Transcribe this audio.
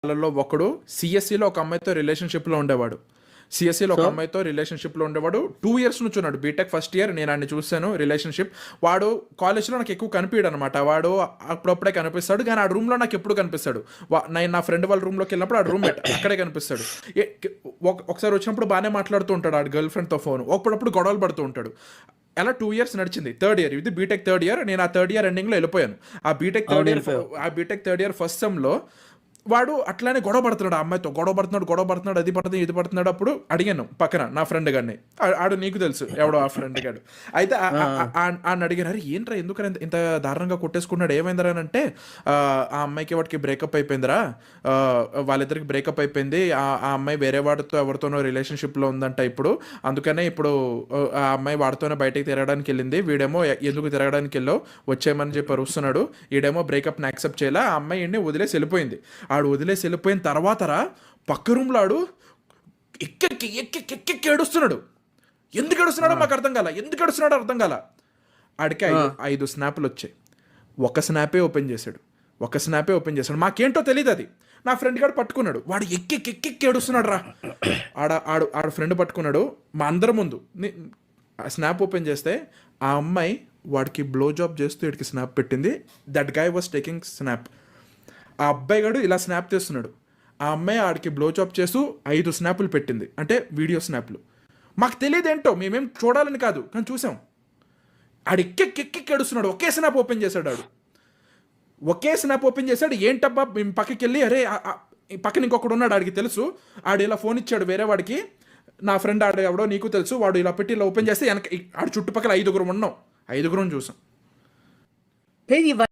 వాళ్ళలో ఒకడు సిఎస్సిలో ఒక అమ్మాయితో రిలేషన్షిప్లో ఉండేవాడు. సిఎస్సిలో ఒక సో అమ్మాయితో రిలేషన్షిప్లో ఉండేవాడు. 2 years నుంచి ఉన్నాడు, బీటెక్ ఫస్ట్ ఇయర్. నేను అన్ని చూశాను రిలేషన్షిప్. వాడు కాలేజ్లో నాకు ఎక్కువ కనిపించాడు అనమాట. వాడు అప్పుడప్పుడే కనిపిస్తాడు, కానీ ఆ రూమ్లో నాకు ఎప్పుడు కనిపిస్తాడు. నేను నా ఫ్రెండ్ వాళ్ళ రూమ్లోకి వెళ్ళినప్పుడు ఆ రూమ్మేట్ అక్కడే కనిపిస్తాడు. ఒకసారి వచ్చినప్పుడు బాగానే మాట్లాడుతూ ఉంటాడు ఆ గర్ల్ ఫ్రెండ్తో ఫోన్. అప్పుడప్పుడు గొడవలు పడుతూ ఉంటాడు. అలా 2 years నడిచింది. థర్డ్ ఇయర్, ఇది బీటెక్ థర్డ్ ఇయర్. నేను ఆ థర్డ్ ఇయర్ ఎండింగ్లో వెళ్ళిపోయాను. ఆ బీటెక్ అవును, థర్డ్ ఇయర్ ఫస్ట్ సెమ్లో వాడు అట్లానే గొడవ పడుతున్నాడు, ఆ అమ్మాయితో గొడవ పడుతున్నాడు, అది పడుతుంది ఇది పడుతున్నాడు. అప్పుడు అడిగాను పక్కన నా ఫ్రెండ్ గారిని, ఆడు నీకు తెలుసు ఎవడో ఆ ఫ్రెండ్ గాడు. అయితే ఆయన అడిగాను, అరే ఏంట్రా ఎందుకని ఇంత దారుణంగా కొట్టేసుకున్నాడు, ఏమైందిరా అని అంటే, ఆ అమ్మాయికి వాడికి బ్రేకప్ అయిపోయిందిరా, వాళ్ళిద్దరికి బ్రేకప్ అయిపోయింది, ఆ అమ్మాయి వేరే వాడితో ఎవరితోనో రిలేషన్షిప్లో ఉందంట ఇప్పుడు, అందుకనే ఇప్పుడు ఆ అమ్మాయి వాడితోనే బయటకు తిరగడానికి వెళ్ళింది, వీడేమో ఎందుకు తిరగడానికి వెళ్ళావు వచ్చేయమని చెప్పి అరుస్తున్నాడు, ఈడేమో బ్రేకప్ని యాక్సెప్ట్ చేయాలా, ఆ అమ్మాయి వదిలేసి వెళ్ళిపోయింది. ఆడు వదిలేసి వెళ్ళిపోయిన తర్వాత పక్క రూమ్లో ఆడు ఎక్కి ఏడుస్తున్నాడు. ఎందుకు ఏడుస్తున్నాడో మాకు అర్థం కాల. ఆడికి 5 స్నాప్లు వచ్చాయి. ఒక స్నాపే ఓపెన్ చేశాడు. మాకేంటో తెలియదు అది. నా ఫ్రెండ్ గారు పట్టుకున్నాడు, వాడు ఎక్కి ఏడుస్తున్నాడు రా. ఆడ ఫ్రెండ్ పట్టుకున్నాడు మా అందరి ముందు. ఆ స్నాప్ ఓపెన్ చేస్తే ఆ అమ్మాయి వాడికి బ్లో జాబ్ చేస్తూ వీడికి స్నాప్ పెట్టింది. That guy was taking snap. ఆ అబ్బాయి గడు ఇలా స్నాప్ తీస్తున్నాడు, ఆ అమ్మాయి ఆడికి బ్లో చాప్ చేస్తూ 5 స్నాపులు పెట్టింది, అంటే వీడియో స్నాప్లు. మాకు తెలియదు ఏంటో, మేమేం చూడాలని కాదు, కానీ చూసాం. ఆడు ఎక్కి ఏడుస్తున్నాడు. ఒకే స్నాప్ ఓపెన్ చేశాడు. ఏంటబ్బా మేము పక్కకి వెళ్ళి, అరే పక్కన ఇంకొకడు ఉన్నాడు ఆడికి తెలుసు, ఆడు ఇలా ఫోన్ ఇచ్చాడు వేరే వాడికి, నా ఫ్రెండ్ ఆడు ఎవడో నీకు తెలుసు, వాడు ఇలా పెట్టి ఇలా ఓపెన్ చేస్తే వెనక ఆడు చుట్టుపక్కల 5 ఉన్నాం, 5 చూసాం.